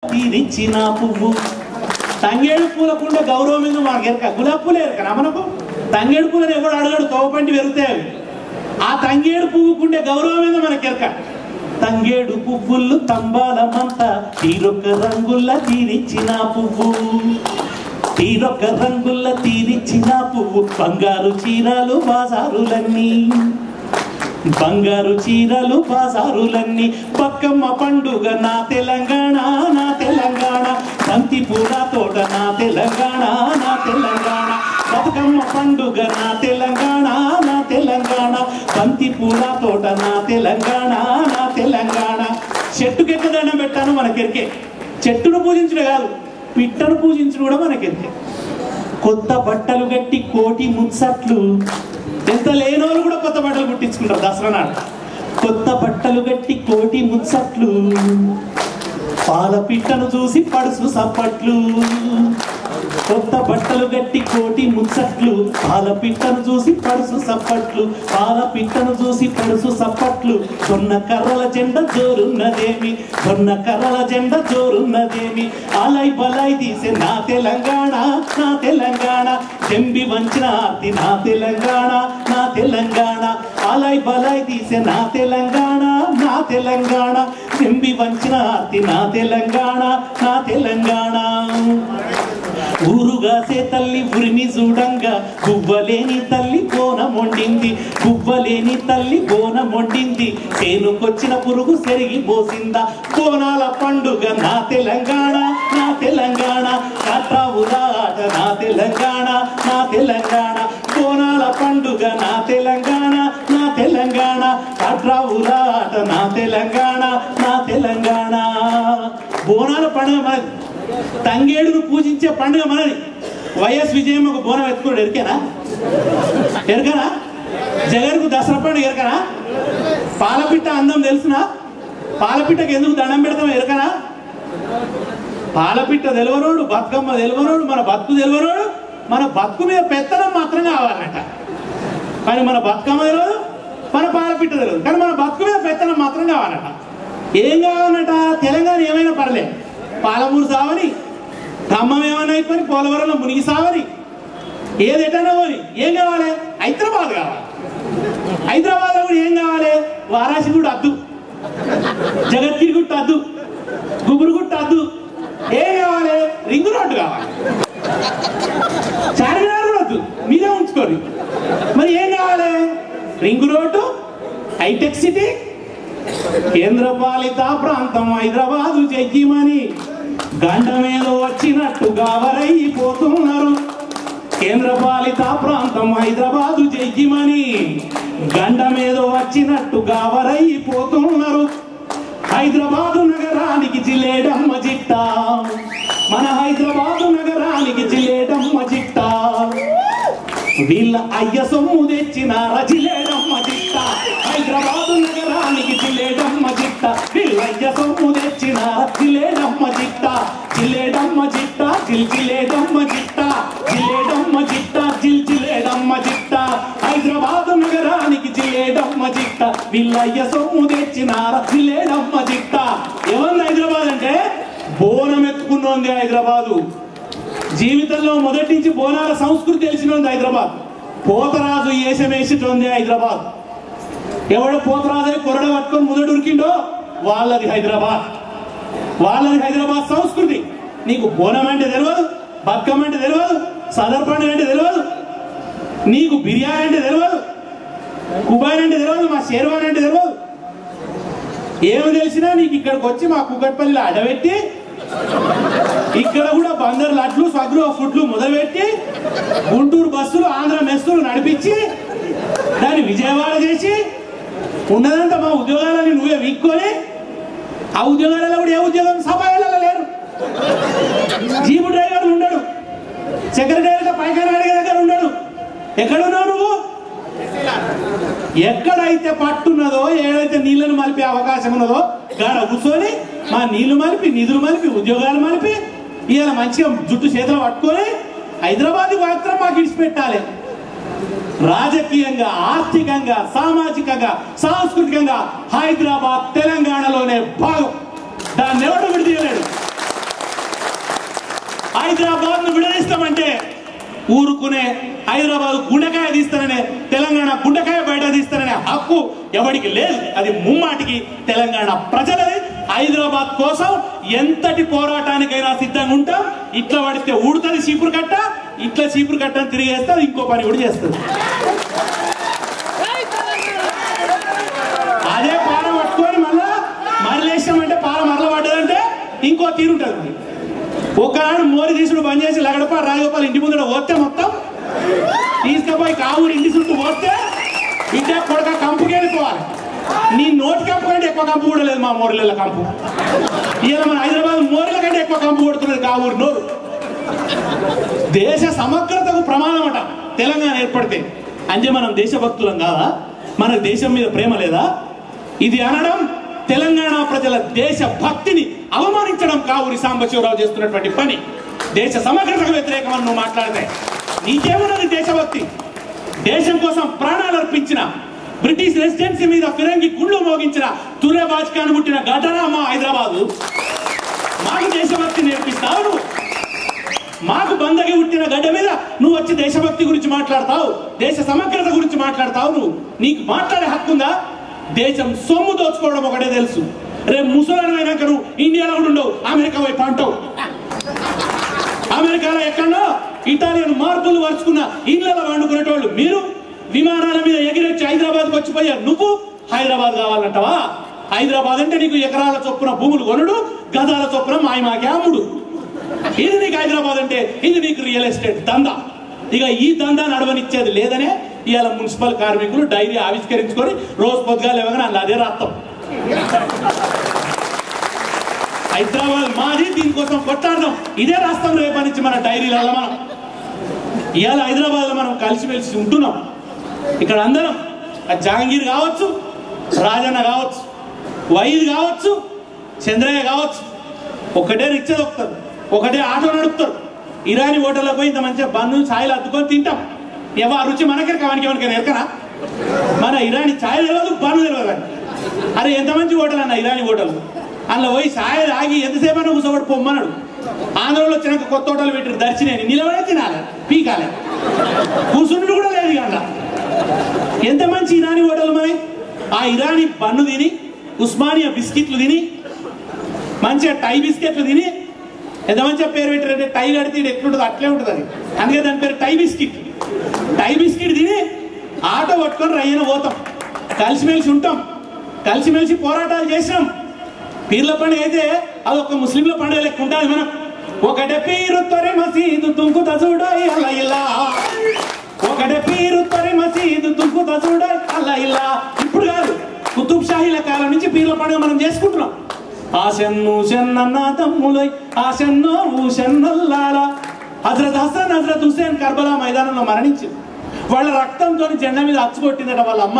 తీరిచ్చిన పువ్వు తంగేడు పూలకుండే గౌరవమైన మాకు ఎరక గులాబీ పూలే ఎరకనా మనకు తంగేడు పూలను ఎవడు అడగడు తోపంటి పెరుగుతాయి అవి ఆ తంగేడు పువ్వుకుండే గౌరవమైన మనకి ఎరక తంగేడు పువ్వులు తంబాలమంతా తీరొక్క రంగుల్ల తీరిచ్చిన పువ్వు తీరొక్క రంగుల్ల తీరిచ్చిన పువ్వు బంగారు చీరలు బాజారులన్నీ బంగారు చీరలు బాజారులన్నీ బతుకమ్మ పండుగ నా తెలంగాణ నా తెలంగాణ బంతి పూల తోట నా తెలంగాణ నా తెలంగాణ బతుకమ్మ పండుగ నా తెలంగాణ నా తెలంగాణ బంతి పూల తోట నా తెలంగాణ నా తెలంగాణ చెట్టుకి ఎట్లా దండం పెట్టాను మనకెరికే చెట్టును పూజించడం కాదు పిట్టను పూజించడం కూడా మనకెరికే కొత్త బట్టలు కట్టి కోటి ముచ్చట్లు ఎంత లేనోళ్ళు కూడా కొత్త బట్టలు కుట్టించుకుంటారు దసరా నాడు కొత్త బట్టలు కట్టి కోటి ముచ్చట్లు పాల పిట్టను చూసి పడుసు సప్పట్లు కొత్త బట్టలు కట్టి కోటి ముచ్చట్లు పాల పిట్టను చూసి పడుసు సప్పట్లు పాల పిట్టను చూసి పడుసు సప్పట్లు కొన్న కర్రల జెండ జోరున్నదేమి కొన్న కర్రల జెండ జోరున్నదేమి అలై బలై తీసే నా తెలంగాణ నా తెలంగాణ చెంబి వంచిన ఆర్తి నా తెలంగాణ నా తెలంగాణ అలై బలై తీసే నా తెలంగాణ నా తెలంగాణ చెంబి వంచిన ఆర్తి నా తెలంగాణ నా తెలంగాణ ఊరుగాసే తల్లి ఉరిమి చూడంగా గువ్వలేని తల్లి బోనం వండింది గువ్వలేని తల్లి బోనం వండింది సేనుకొచ్చిన పురుగు సెరిగి పోసిందా బోనాల పండుగ నా తెలంగాణ నా తెలంగాణ కాట్రావుల ఆట నా తెలంగాణ నా తెలంగాణ బోనాల పండుగ నా తెలంగాణ నా తెలంగాణ కాట్రావుల ఆట నా తెలంగాణ నా తెలంగాణ బోనాల పండుగ మనది తంగేడును పూజించే పండుగ మనది వైఎస్ విజయం ఒక బోనం ఎత్తుకోడు ఎరికేనా ఎరకనా జగన్కు దసరా పండుగ ఎరకనా పాలపిట్ట అందం తెలుసునా పాలపిట్టకి ఎందుకు దండం పెడతాం ఎరకనా పాలపిట్ట తెలివనోడు బతుకమ్మ తెలివనోడు మన బతుకు తెలివనోడు మన బతుకు మీద పెత్తనం మాత్రం కావాలన్నట కానీ మన బతుకమ్మ తెలియదు మన పాలపిట్ట తెలియదు కానీ మన బతుకు మీద పెత్తనం మాత్రం కావాలట ఏం కావాలన్నట తెలంగాణ ఏమైనా పర్లేదు పాలమూరు సావని ఖమ్మం ఏమన్నా అయిపోయి పోలవరంలో మునిగి సావని ఏది ఎటన్నా పోని ఏం కావాలి హైదరాబాద్ కావాలి హైదరాబాద్లో కూడా ఏం కావాలి వారాసి కూడా అద్దు జగద్గిరి గుట్ట అద్దు గుబురుగుట్ట అద్దు ఏం కావాలి రింగు రోడ్డు కావాలి చార్మినార్ కూడా వద్దు మీరే ఉంచుకోండి మరి ఏం కావాలి రింగు రోడ్డు హైటెక్ సిటీ కేంద్రపాలిత ప్రాంతం హైదరాబాదు జగ్గిమని గంట మీద వచ్చినట్టు గావరైపోతున్నారు కేంద్రపాలిత ప్రాంతం హైదరాబాదు జగ్గిమని గంట మీద వచ్చినట్టు గావరైపోతున్నారు హైదరాబాదు నగరానికి జిల్లేడమ్మ జిట్ట మన హైదరాబాదు నగరానికి జిల్లేడమ్మ జిట్ట వీళ్ళ అయ్య సొమ్ము తెచ్చినార జిల్లేడమ్మ జిట్ట హైదరాబాదు నగరానికి జిల్లేడమ్మ జిట్ట వీళ్ళ అయ్య సొమ్ము తెచ్చినార జిల్లేడమ్మ జిట్ట జిల్లేడమ్మ జిట్ట జిల్లేడమ్మ జిట్ట జిల్లేడమ్మ జిట్ట జిల్లేడమ్మ జిట్ట హైదరాబాదు నగరానికి జిల్లేడమ్మ జిట్ట వీళ్ళ అయ్య సొమ్ము తెచ్చినార జిల్లేడమ్మ జిట్ట ఏమన్నా హైదరాబాద్ అంటే బోనం ఎత్తుకున్నోంది హైదరాబాదు జీవితంలో మొదటి నుంచి బోనాల సంస్కృతి తెలిసిన హైదరాబాద్ పోతరాజు ఏసమేసిటోంది హైదరాబాద్ ఎవడో పోతరాజు కొరడ పట్టుకొని మొదటి ఉరికిండో వాళ్ళది హైదరాబాద్ సంస్కృతి నీకు బోనం అంటే తెలియదు బతుకమ్మ అంటే తెలియదు సదర్ పండుగ అంటే తెలియదు నీకు బిర్యానీ అంటే తెలియదు కుబాన్ అంటే తెలియదు మా షేర్వాన్ అంటే తెలియదు ఏమి తెలిసినా నీకు ఇక్కడికి వచ్చి మా కుక్కట్పల్లిలో అడబెట్టి ఇక్కడ కూడా బందర్ లడ్లు స్వగృహ ఫుడ్లు మొదలుపెట్టి గుంటూరు బస్సులు ఆంధ్ర మెస్సులు నడిపించి దాన్ని విజయవాడ చేసి ఉన్నదంతా మా ఉద్యోగాలని నువ్వే వీక్కొని ఆ ఉద్యోగాలలో కూడా ఏ ఉద్యోగం సభలో లేరు జీపు డ్రైవర్లు ఉండడు సెక్రటరీ పైకాన అడిగే దగ్గర ఉండడు ఎక్కడున్నావు నువ్వు ఎక్కడైతే పట్టున్నదో ఏదైతే నీళ్లను మలిపే అవకాశం ఉన్నదో గాడ కూర్చొని మా నీళ్లు మలిపి నిధులు మలిపి ఉద్యోగాలు మలిపి ఇవాళ మంచిగా జుట్టు చేతులు పట్టుకొని హైదరాబాద్ మాత్రం మాకు ఇడిచిపెట్టాలి రాజకీయంగా ఆర్థికంగా సామాజికంగా సాంస్కృతికంగా హైదరాబాద్ తెలంగాణలోనే భాగం దాన్ని ఎవడు విడదీయలేడు హైదరాబాద్ ను విడదీస్తామంటే ఊరుకునే హైదరాబాద్ గుండెకాయ తీస్తాననే తెలంగాణ గుండెకాయ బయట తీస్తాననే హక్కు ఎవరికి లేదు. అది ముమ్మాటికి తెలంగాణ ప్రజలది. హైదరాబాద్ కోసం ఎంతటి పోరాటానికైనా సిద్ధంగా ఉంటాం. ఇట్లా పడితే ఊడుతుంది చీపురు కట్ట, ఇట్లా చీపురు కట్టని తిరిగేస్తే అది ఇంకో పని కూడా చేస్తుంది. అదే పాల పట్టుకొని మళ్ళా మరలేసామంటే పాల మరల పడ్డదంటే ఇంకో తీరుంటుంది. ఒకనాడు మోరి తీసుడు బంద్ చేసి లగడప రాజగోపాల్ ఇంటి ముందు పోతే మొత్తం తీసుకుపోయి కావురు ఇంటి చుట్టూ పోతే బిడ్డ కొడక కంపుకి వెళ్ళిపోవాలి. నీ నోటి కంపు కంటే ఎక్కువ కంపు కూడా లేదు మా మోరిల కంపు. ఇలా మన హైదరాబాద్ మోరిల కంటే ఎక్కువ కంపు కొడుతున్నది కావురు నోరు. దేశ సమగ్రతకు ప్రమాదం అట తెలంగాణ ఏర్పడితే. అంటే మనం దేశభక్తులం కాదా? మనకు దేశం మీద ప్రేమ లేదా? ఇది అనడం తెలంగాణ ప్రజల దేశ భక్తిని అవమానించడం కావురి సాంబశివరావు చేస్తున్నటువంటి పని. దేశ సమగ్రతకు వ్యతిరేకమని నువ్వు మాట్లాడితే నీకేమున్నది దేశభక్తి? దేశం కోసం ప్రాణాలు అర్పించిన, బ్రిటిష్ రెసిడెన్సీ మీద ఫిరంగి గుళ్ళు మోగించిన తురే బాజ్కాన్ పుట్టిన గడ్డరా మా హైదరాబాదు. మాకు దేశభక్తి నేర్పిస్తావు నువ్వు? మాకు బందగి పుట్టిన గడ్డ మీద నువ్వు వచ్చి దేశభక్తి గురించి మాట్లాడతావు, దేశ సమగ్రత గురించి మాట్లాడతావు. నువ్వు నీకు మాట్లాడే హక్కు ఉందా? దేశం సొమ్ము దోచుకోవడం ఒకటే తెలుసు. రేపు ముసలాన్ని అయినాక నువ్వు ఇండియాలో కూడా ఉండవు, అమెరికా వైపు అంటావు. అమెరికాలో ఎక్కడో ఇటాలియన్ మార్పులు వరుచుకున్న ఇళ్లలో వండుకునేటోళ్ళు మీరు. విమానాల మీద ఎగిరొచ్చి హైదరాబాద్కి వచ్చిపోయారు. నువ్వు హైదరాబాద్ కావాలంటావా? హైదరాబాద్ అంటే నీకు ఎకరాల చొప్పున భూములు కొనుడు, గదాల చొప్పున మాయమాకి అమ్ముడు. ఇది నీకు హైదరాబాద్ అంటే, ఇది నీకు రియల్ ఎస్టేట్ దందా. ఇక ఈ దందా నడవనిచ్చేది లేదనే ఇవాళ మున్సిపల్ కార్మికులు డైరీ ఆవిష్కరించుకొని రోజు పొద్దుగా లేవగానే అందులో అదే రాస్తాం. హైదరాబాద్ మాది, దీనికోసం కొట్టాడదాం, ఇదే రాస్తాం రేపటి నుంచి మన డైరీలలో. మనం ఇవాళ హైదరాబాద్ లో మనం కలిసిమెలిసి ఉంటున్నాం. ఇక్కడ అందరం జహాంగీర్ కావచ్చు, రాజన్న కావచ్చు, వైద్ కావచ్చు, చంద్రయ్య కావచ్చు, ఒకటే రిక్షా దొక్కుతారు, ఒకటే ఆటో నడుపుతారు. ఇరానీ హోటల్లో పోయి ఇంత మంచిగా బన్ను ఛాయలు అద్దుకొని తింటాం. ఎవరు రుచి మనకే కావానికి ఎవరికైనా ఎరకనా? మన ఇరానీ ఛాయ్ తెలియదు, బన్ను తెలియదు. అరే ఎంత మంచి హోటల్ అన్న ఇరానీ హోటల్. అందులో పోయి ఛాయ్ తాగి ఎంతసేపు అయినా కూర్చోబడి పొమ్మన్నాడు. ఆంధ్రలో వచ్చినాక కొత్త హోటల్ పెట్టారు, దర్శినేని నిలబడే తినాలి, పీకాలి, కూర్చుంటు కూడా లేదు. అందులో ఎంత మంచి ఇరానీ హోటల్ మరి. ఆ ఇరానీ బన్ను తిని, ఉస్మానియా బిస్కెట్లు తిని, మంచిగా టై బిస్కెట్లు తిని, ఎంత మంచిగా పేరు పెట్టారంటే టై కడితే ఎట్లుంటుంది అట్లే ఉంటుంది అది. అందుకే దాని పేరు టై బిస్కెట్. టై బిస్కెట్ తిని ఆటో పట్టుకొని రయ్యన పోతాం, కలిసిమెలిసి ఉంటాం, కలిసిమెలిసి పోరాటాలు చేసినాం. పీర్ల పండుగ అయితే అది ఒక ముస్లింల పండుగ లెక్క ఉంటుంది. మనం ఒకటే పీరు తొరి మసీదు తుంకు తజుడాయి అలా ఇలా, ఒకటే పీరు తొరి మసీదు తుంకు తజుడాయి అలా ఇలా. ఇప్పుడు కాదు, కుతుబ్ షాహీల కాలం నుంచి పీర్ల పండుగ మనం చేసుకుంటున్నాం. ఆశన్ను షన్నన్న తమ్ములై ఆశన్నో ఊషన్నల్లాలా. హజరత్ హసన్, హజరత్ హుసేన్ కర్బలా మైదానంలో మరణించింది. వాళ్ళ రక్తంతో జెండా మీద అచ్చు కొట్టిందట వాళ్ళ అమ్మ.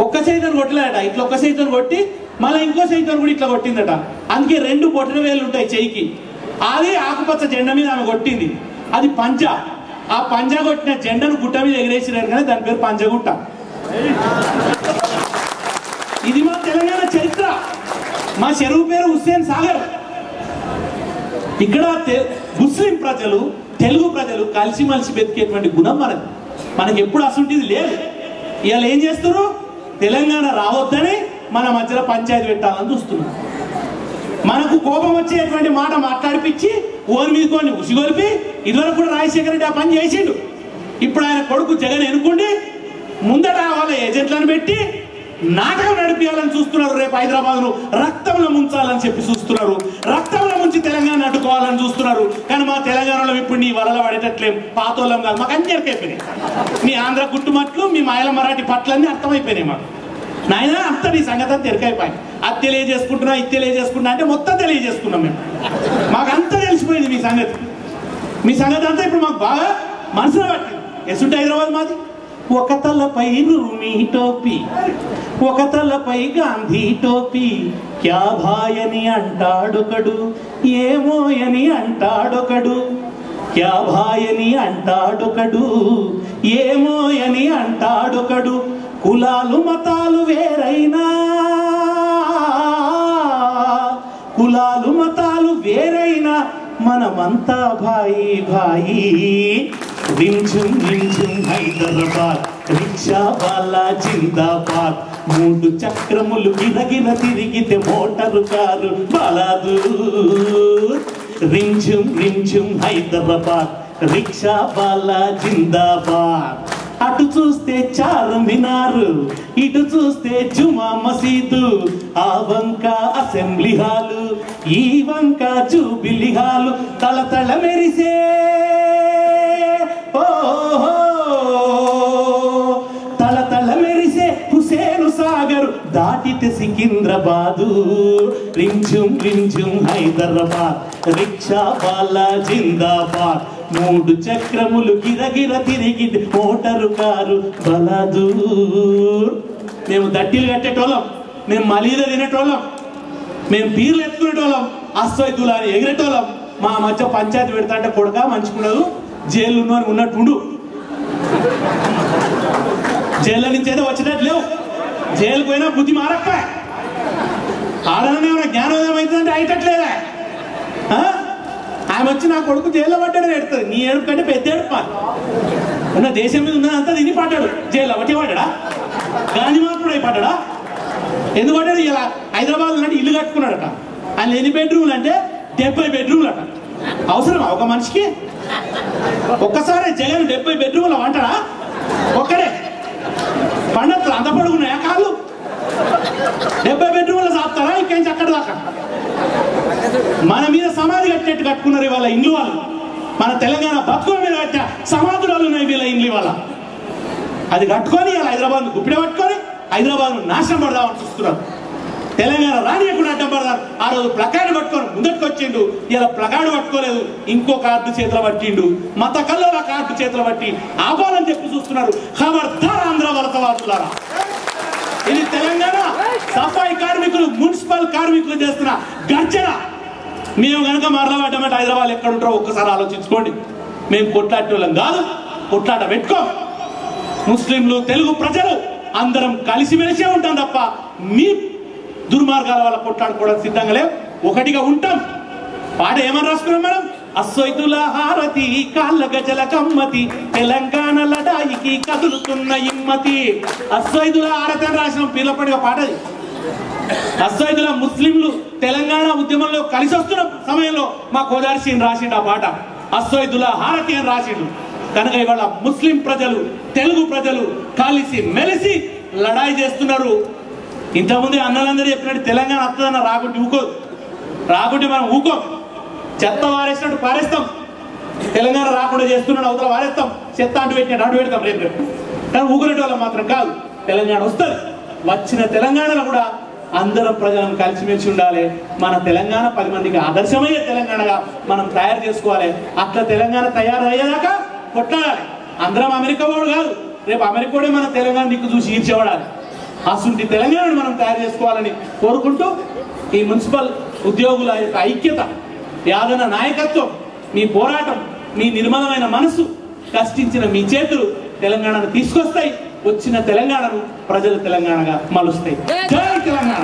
ఒక్క చేతిని కొట్టలేదట, ఇట్లా ఒక్క చేతిని కొట్టి మళ్ళీ ఇంకో చేతిని కూడా ఇట్లా కొట్టిందట. అందుకే 2 బొటన వేలు ఉంటాయి చెయ్యికి. అది ఆకుపచ్చ జెండా మీద ఆమె కొట్టింది. అది పంజా. ఆ పంజా కొట్టిన జెండాను గుట్ట మీద ఎగిరేసినారు కానీ దాని పేరు పంజగుట్ట. ఇది మా తెలంగాణ చరిత్ర. మా చెరువు పేరు హుస్సేన్ సాగర్. ఇక్కడ ముస్లిం ప్రజలు, తెలుగు ప్రజలు కలిసిమలిసి బతికేటువంటి గుణం మనకి ఎప్పుడు అసలుంటిది లేదు. ఇవాళ ఏం చేస్తున్నారు? తెలంగాణ రావద్దని మన మధ్యలో పంచాయతీ పెట్టాలని చూస్తున్నారు. మనకు కోపం వచ్చేటువంటి మాట మాట్లాడిపించి ఓరి మీద కొన్ని ఉసిగొలిపి ఇదివరకు కూడా రాజశేఖర రెడ్డి ఆ పని చేసిండు. ఇప్పుడు ఆయన కొడుకు జగన్ ఎన్నుకుండి ముందట వాళ్ళ ఏజెంట్లను పెట్టి నాటకం నడిపించాలని చూస్తున్నారు. రేపు హైదరాబాద్ ను రక్తంలో ముంచాలని చెప్పి చూస్తున్నారు. రక్తంలో ముంచి తెలంగాణ అడ్డుకోవాలని చూస్తున్నారు. కానీ మా తెలంగాణలో ఇప్పుడు నీ వలల పడేటట్లేం, పాతోళ్ళం కాదు, మాకు అన్ని ఎరకైపోయినాయి. మీ ఆంధ్ర గుట్టుమట్లు, మీ మాయల మరాఠీ పట్లన్నీ అర్థమైపోయినాయి మాకు. నాయన అంతా నీ సంగతి అంతా ఎరకైపోయింది. అది తెలియజేసుకుంటున్నా, ఇది తెలియజేసుకుంటున్నా అంటే మొత్తం తెలియజేసుకున్నాం మేము. మాకు అంతా తెలిసిపోయింది మీ సంగతి. మీ సంగతి అంతా ఇప్పుడు మాకు బాగా మనసులో పట్టింది. ఎసుంటే హైదరాబాద్ మాది. ఒక తలపై రూమీ టోపీ, ఒక తలపై గాంధీ టోపీ. క్యా భాయని అంటాడొకడు, ఏమోయని అంటాడొకడు. క్యా భాయని అంటాడొకడు, ఏమోయని అంటాడొకడు. కులాలు మతాలు వేరైనా, కులాలు మతాలు వేరైనా మనమంతా భాయి భాయి. రింజుం రింజుం హైదరాబాద్, రిక్షా వాలా జిందాబాద్. 3 చక్రములు గిరగిర తిరిగితే మోటారు కారు బలాదూర్. రింజుం రింజుం హైదరాబాద్, రిక్షా వాలా జిందాబాద్. అటు చూస్తే చార్మినారు, ఇటు చూస్తే జుమా మసీదు. ఆ వంక అసెంబ్లీ హాలు, ఈ వంక జూబిలీ హాలు. తళతళ మెరిసే ఓహో, తళతళ మెరిసే హుసేను సాగరు దాటితే సికింద్రాబాదు. రింజుం రింజుం హైదరాబాద్, రిక్షా వాలా జిందాబాద్. 3 చక్రములు గిరగిర తిరిగి మోటారు కారు బలాదూర్. మేము దట్టీలు కట్టేటోళ్ళం, మేము మలీద తినేటోళ్ళం, మేము పీర్లు ఎత్తుకునేటోళ్ళం, అస్వైతులని ఎగిరేటోళ్ళం. మా మధ్య పంచాయతీ పెడతా అంటే కొడుక మంచుకున్నదు, జైలు ఉన్నట్టుండు. జైల్లో నుంచి అయితే వచ్చినట్టు లేవు. జైలుకు పోయినా బుద్ధి మారక్క. ఆడనే జ్ఞానోదయం అవుతుందంటే అయ్యేటట్లేదా? ఆమె వచ్చి నా కొడుకు జైల్లో పడ్డాడు ఎడుతుంది. నీ ఏడుపు కంటే పెద్ద ఏడుపు ఉన్న దేశం మీద ఉన్నదంతా తిని పడ్డాడు జైల్లో. ఒకటే పడ్డా గాంధీ మాత్రుడు అయి పడ్డా. ఎందుకు పడ్డాడు? ఇలా హైదరాబాద్ అంటే ఇల్లు కట్టుకున్నాడట. ఆయన ఎన్ని బెడ్రూమ్లు అంటే 70 బెడ్రూమ్లు అట. అవసరమా ఒక మనిషికి? ఒక్కసారి జగన్ 70 బెడ్రూమ్లు అంటాడా? ఒక్కడే పండత్తులు అంత పడుకున్నాయా కాళ్ళు? 70 బెడ్రూమ్లు సాపుతారా ఇంకేం అక్కడ దాకా? మన మీద సమాధి కట్టేట్టు కట్టుకున్నారు ఇవాళ ఇండ్లు వాళ్ళు. మన తెలంగాణ బతుకుల మీద కట్ట సమాధులు ఉన్నాయి వీళ్ళ ఇండ్లు ఇవాళ. అది కట్టుకొని ఇలా హైదరాబాద్ గుప్పిడ పట్టుకొని హైదరాబాద్ నాశనం పడదామని చూస్తున్నారు. తెలంగాణ రానియకుండా అడ్డం పడదారు. ఆ రోజు ప్లకార్డు పట్టుకొని ముందటికి వచ్చిండు, ఇలా ప్లకార్డు పట్టుకోలేదు, ఇంకో కార్డు చేతిలో పట్టిండు. మత కల్లోల కార్డు చేతిలో పట్టి ఆపాలని చెప్పి చూస్తున్నారు. ఖబర్దార్ ఆంధ్ర వలసవాసులారా, ఇది తెలంగాణ సఫాయి కార్మికులు, మున్సిపల్ కార్మికులు చేస్తున్న గర్జన. మేము కనుక మరలబడ్డమంటే హైదరాబాద్ ఎక్కడ ఉంటారో ఒక్కసారి ఆలోచించుకోండి. మేము కొట్లాటోళ్ళం కాదు, కొట్లాట పెట్టుకోం. ముస్లింలు, తెలుగు ప్రజలు అందరం కలిసిమెలిసే ఉంటాం తప్ప మీ దుర్మార్గాల వల్ల కొట్లాడుకోవడానికి సిద్ధంగా లేవు. ఒకటిగా ఉంటాం. పాట ఏమని రాసుకున్నాం మనం? అస్సొయ్తుల హారతి కాళ్ళ గజల కమ్మతి, తెలంగాణ లడాయికి కదులుతున్న ఇమ్మతి. అస్సొయ్తుల హారతి అని రాసిన పిల్లపడిగా పాటది. అస్సొయ్తుల ముస్లింలు తెలంగాణ ఉద్యమంలో కలిసి వస్తున్న సమయంలో మా కోదారి సీన్ రాసిండు ఆ పాట. అస్సొయ్తుల హారతి అని రాసిండు. కనుక ఇవాళ ముస్లిం ప్రజలు, తెలుగు ప్రజలు కలిసి మెలిసి లడాయి చేస్తున్నారు. ఇంతకుముందే అన్నలందరూ చెప్పినట్టు తెలంగాణ వస్తుందన్న రాకుంటే ఊకోదు. రాకుంటే మనం ఊకోం. చెత్త వారేసినట్టు పారేస్తాం. తెలంగాణ రాకుండా చేస్తున్నాడు అవతల వారేస్తాం. చెత్త అంటు పెట్టినట్టు అంటు పెడతాం రేపు. కానీ ఊకునేటి వాళ్ళం మాత్రం కాదు. తెలంగాణ వస్తుంది. వచ్చిన తెలంగాణలో కూడా అందరం ప్రజలను కలిసిమెలిసి ఉండాలి. మన తెలంగాణ 10 మందికి ఆదర్శమయ్యే తెలంగాణగా మనం తయారు చేసుకోవాలి. అట్లా తెలంగాణ తయారయ్యేదాకా కొట్లాడాలి. అందరం అమెరికా వాడు కాదు. రేపు అమెరికా కూడా మన తెలంగాణ దిక్కు చూసి ఈర్చేవాడాలి. అసలు తెలంగాణను మనం తయారు చేసుకోవాలని కోరుకుంటూ, ఈ మున్సిపల్ ఉద్యోగుల యొక్క ఐక్యత, యాదన నాయకత్వం, మీ పోరాటం, మీ నిర్మలమైన మనసు, కష్టించిన మీ చేతులు తెలంగాణను తీసుకొస్తాయి. వచ్చిన తెలంగాణను ప్రజలు తెలంగాణగా మలుస్తాయి. జై తెలంగాణ.